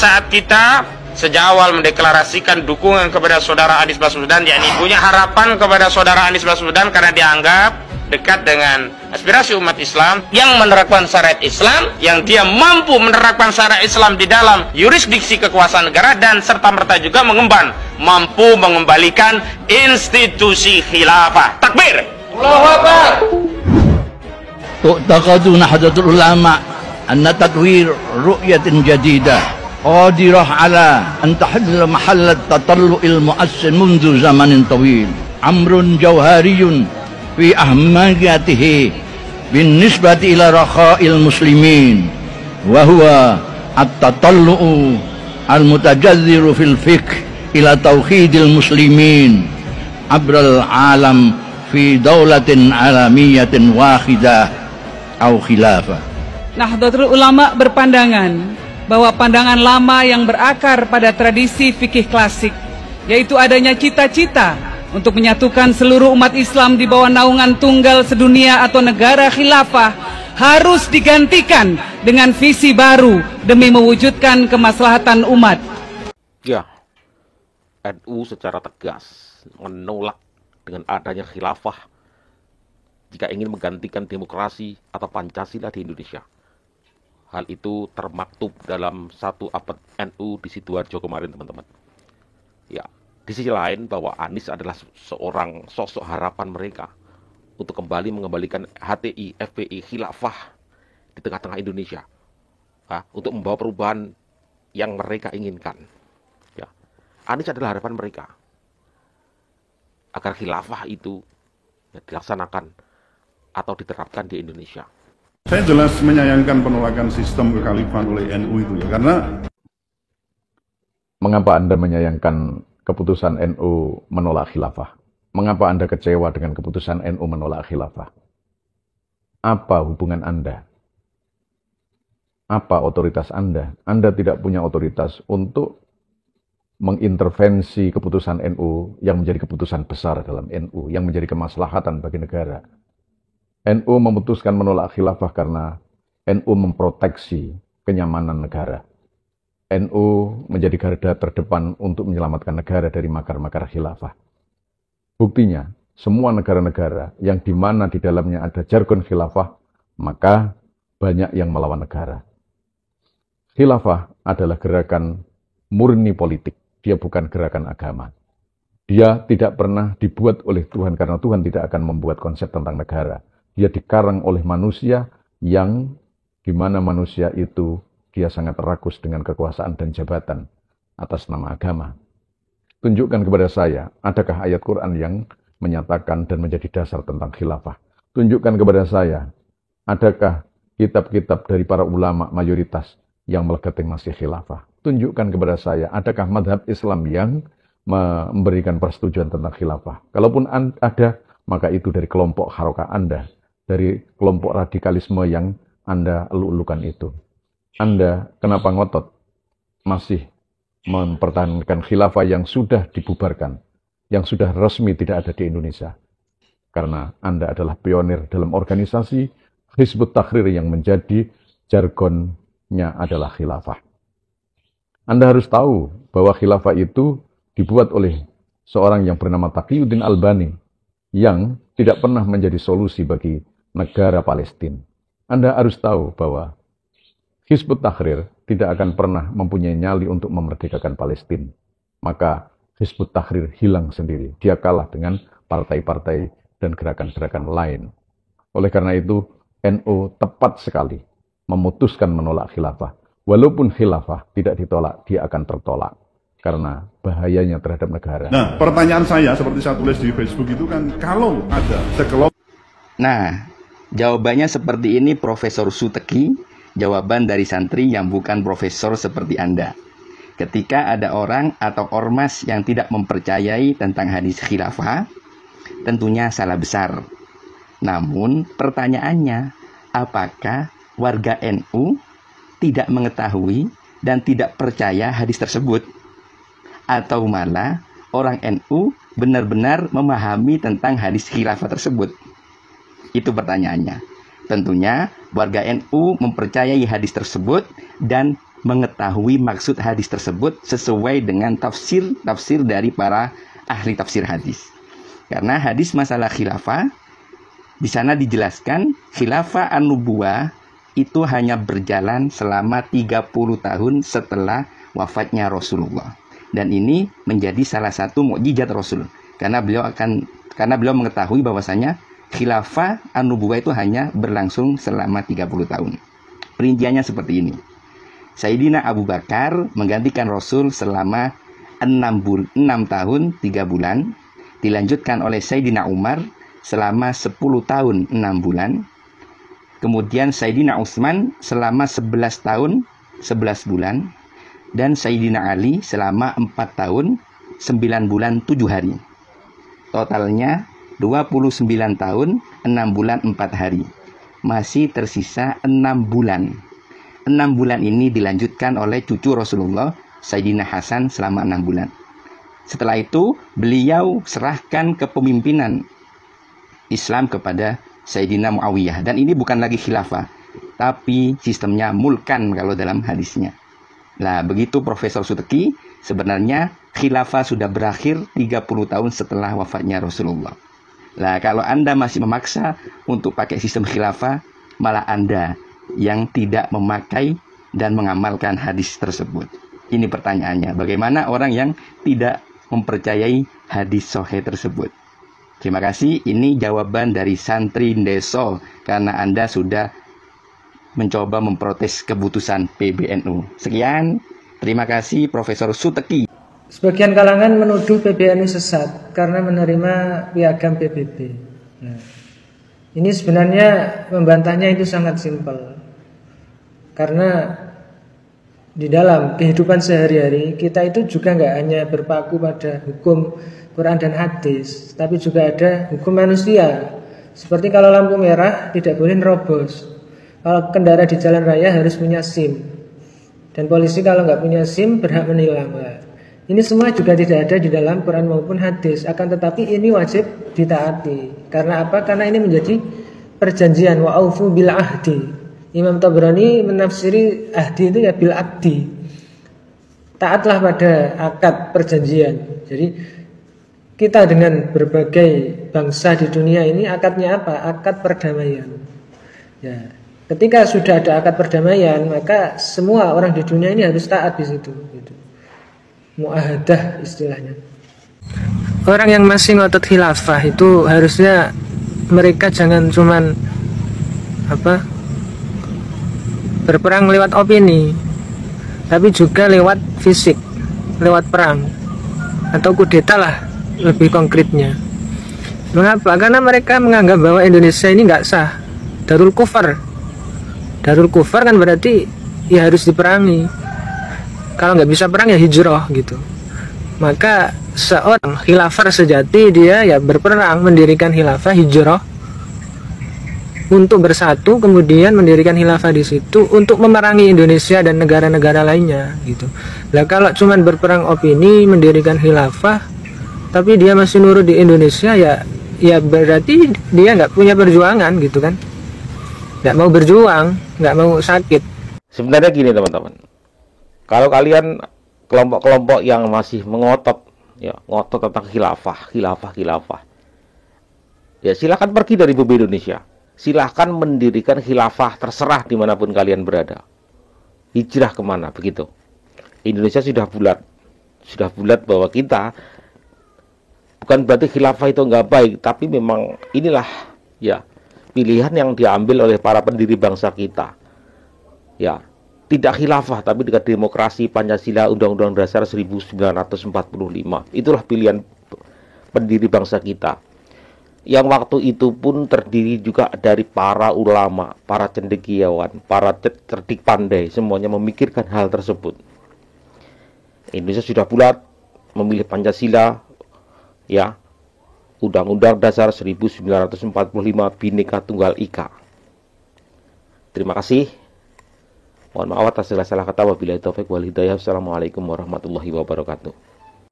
saat kita sejak awal mendeklarasikan dukungan kepada saudara Anies Baswedan, yakni punya harapan kepada saudara Anies Baswedan karena dianggap dekat dengan aspirasi umat Islam yang menerapkan syariat Islam, yang dia mampu menerapkan syariat Islam di dalam yurisdiksi kekuasaan negara, dan serta-merta juga mampu mengembalikan institusi khilafah. Takbir! Allahu Akbar! تعتقد نهضة العلماء أن تطوير رؤية جديدة قادرة على أن تحل محل التطلع المؤثر منذ زمن طويل، أمر جوهري في أهميته بالنسبة إلى رخاء المسلمين، وهو التطلع المتجذر في الفكر إلى توحيد المسلمين عبر العالم في دولة عالمية واحدة أو خلافة. Nahdlatul Ulama berpandangan bahwa pandangan lama yang berakar pada tradisi fikih klasik, yaitu adanya cita-cita untuk menyatukan seluruh umat Islam di bawah naungan tunggal sedunia atau negara khilafah, harus digantikan dengan visi baru demi mewujudkan kemaslahatan umat. Ya, NU secara tegas menolak dengan adanya khilafah jika ingin menggantikan demokrasi atau Pancasila di Indonesia. Hal itu termaktub dalam satu abad NU di Sidoarjo kemarin, teman-teman. Ya, di sisi lain bahwa Anies adalah seorang sosok harapan mereka untuk kembali mengembalikan HTI, FPI, khilafah di tengah-tengah Indonesia, untuk membawa perubahan yang mereka inginkan. Ya, Anies adalah harapan mereka agar khilafah itu dilaksanakan atau diterapkan di Indonesia. Saya jelas menyayangkan penolakan sistem kekhalifahan oleh NU itu ya, karena mengapa Anda menyayangkan keputusan NU menolak khilafah? Mengapa Anda kecewa dengan keputusan NU menolak khilafah? Apa hubungan Anda? Apa otoritas Anda? Anda tidak punya otoritas untuk mengintervensi keputusan NU yang menjadi keputusan besar dalam NU, yang menjadi kemaslahatan bagi negara. NU memutuskan menolak khilafah karena NU memproteksi kenyamanan negara. NU menjadi garda terdepan untuk menyelamatkan negara dari makar-makar khilafah. Buktinya, semua negara-negara yang di mana di dalamnya ada jargon khilafah, maka banyak yang melawan negara. Khilafah adalah gerakan murni politik, dia bukan gerakan agama. Dia tidak pernah dibuat oleh Tuhan karena Tuhan tidak akan membuat konsep tentang negara. Dia dikarang oleh manusia yang dimana manusia itu dia sangat rakus dengan kekuasaan dan jabatan atas nama agama. Tunjukkan kepada saya, adakah ayat Quran yang menyatakan dan menjadi dasar tentang khilafah? Tunjukkan kepada saya, adakah kitab-kitab dari para ulama mayoritas yang melegitimasi khilafah? Tunjukkan kepada saya, adakah madhab Islam yang memberikan persetujuan tentang khilafah? Kalaupun ada, maka itu dari kelompok harokah Anda, dari kelompok radikalisme yang Anda elu-elukan itu. Anda kenapa ngotot masih mempertahankan khilafah yang sudah dibubarkan, yang sudah resmi tidak ada di Indonesia? Karena Anda adalah pionir dalam organisasi Hizbut Tahrir yang menjadi jargonnya adalah khilafah. Anda harus tahu bahwa khilafah itu dibuat oleh seorang yang bernama Taqiyuddin Albani yang tidak pernah menjadi solusi bagi negara Palestina. Anda harus tahu bahwa Hizbut Tahrir tidak akan pernah mempunyai nyali untuk memerdekakan Palestina. Maka Hizbut Tahrir hilang sendiri. Dia kalah dengan partai-partai dan gerakan-gerakan lain. Oleh karena itu, NU tepat sekali memutuskan menolak khilafah. Walaupun khilafah tidak ditolak, dia akan tertolak. Karena bahayanya terhadap negara. Nah, pertanyaan saya seperti saya tulis di Facebook itu kan, kalau ada sekelompok. Nah, jawabannya seperti ini Profesor Suteki, jawaban dari santri yang bukan profesor seperti Anda. Ketika ada orang atau ormas yang tidak mempercayai tentang hadis khilafah, tentunya salah besar. Namun pertanyaannya, apakah warga NU tidak mengetahui dan tidak percaya hadis tersebut? Atau malah orang NU benar-benar memahami tentang hadis khilafah tersebut? Itu pertanyaannya. Tentunya warga NU mempercayai hadis tersebut dan mengetahui maksud hadis tersebut sesuai dengan tafsir dari para ahli tafsir hadis. Karena hadis masalah khilafah di sana dijelaskan khilafah an-nubuwah itu hanya berjalan selama 30 tahun setelah wafatnya Rasulullah. Dan ini menjadi salah satu mukjizat Rasul. Karena beliau mengetahui bahwasanya khilafah an-nubuwah itu hanya berlangsung selama 30 tahun. Perinciannya seperti ini. Sayyidina Abu Bakar menggantikan Rasul selama 6 tahun 3 bulan. Dilanjutkan oleh Sayyidina Umar selama 10 tahun 6 bulan. Kemudian Sayyidina Utsman selama 11 tahun 11 bulan. Dan Sayyidina Ali selama 4 tahun 9 bulan 7 hari. Totalnya 29 tahun 6 bulan 4 hari. Masih tersisa 6 bulan. 6 bulan ini dilanjutkan oleh cucu Rasulullah, Sayyidina Hasan selama 6 bulan. Setelah itu beliau serahkan kepemimpinan Islam kepada Sayyidina Muawiyah. Dan ini bukan lagi khilafah, tapi sistemnya mulkan kalau dalam hadisnya. Nah, begitu Profesor Suteki, sebenarnya khilafah sudah berakhir 30 tahun setelah wafatnya Rasulullah. Nah, kalau Anda masih memaksa untuk pakai sistem khilafah, malah Anda yang tidak memakai dan mengamalkan hadis tersebut. Ini pertanyaannya, bagaimana orang yang tidak mempercayai hadis sahih tersebut? Terima kasih, ini jawaban dari santri Ndeso karena Anda sudah mencoba memprotes keputusan PBNU. Sekian, terima kasih Profesor Suteki. Sebagian kalangan menuduh PBNU sesat karena menerima piagam PBB. Nah, ini sebenarnya membantahnya itu sangat simpel. Karena di dalam kehidupan sehari-hari kita itu juga nggak hanya berpaku pada hukum Quran dan hadis, tapi juga ada hukum manusia. Seperti kalau lampu merah tidak boleh nerobos. Kalau kendara di jalan raya harus punya SIM. Dan polisi kalau nggak punya SIM berhak menilang. Nah, ini semua juga tidak ada di dalam Quran maupun hadis. Akan tetapi ini wajib ditaati. Karena apa? Karena ini menjadi perjanjian. Wa aufu bil ahdi. Imam Tabrani menafsiri ahdi itu ya bil akdi. Taatlah pada akad perjanjian. Jadi kita dengan berbagai bangsa di dunia ini akadnya apa? Akad perdamaian. Ya. Ketika sudah ada akad perdamaian, maka semua orang di dunia ini harus taat di situ. Gitu. Muahadah istilahnya. Orang yang masih ngotot khilafah itu harusnya mereka jangan cuman berperang lewat opini, tapi juga lewat fisik, lewat perang atau kudeta lah lebih konkretnya. Mengapa? Karena mereka menganggap bahwa Indonesia ini nggak sah, darul kufar. Darul kufar kan berarti ya harus diperangi. Kalau nggak bisa perang ya hijrah gitu. Maka seorang khilafah sejati dia ya berperang, mendirikan khilafah, hijrah untuk bersatu, kemudian mendirikan khilafah di situ untuk memerangi Indonesia dan negara-negara lainnya gitu. Lah kalau cuman berperang opini, mendirikan khilafah, tapi dia masih nurut di Indonesia ya berarti dia nggak punya perjuangan gitu kan. Nggak mau berjuang, nggak mau sakit. Sebenarnya gini teman-teman, kalau kalian kelompok-kelompok yang masih ngotot tentang khilafah, ya silakan pergi dari bumi Indonesia, silahkan mendirikan khilafah terserah dimanapun kalian berada, hijrah kemana begitu. Indonesia sudah bulat bahwa kita bukan berarti khilafah itu nggak baik, tapi memang inilah ya pilihan yang diambil oleh para pendiri bangsa kita. Ya, tidak khilafah tapi dengan demokrasi, Pancasila, Undang-Undang Dasar 1945. Itulah pilihan pendiri bangsa kita. Yang waktu itu pun terdiri juga dari para ulama, para cendekiawan, para cerdik pandai, semuanya memikirkan hal tersebut. Indonesia sudah bulat memilih Pancasila, ya, Undang-Undang Dasar 1945, Bhinneka Tunggal Ika. Terima kasih. Mohon maaf atas segala salah kata. Wabillahi taufik wal hidayah. Assalamualaikum warahmatullahi wabarakatuh.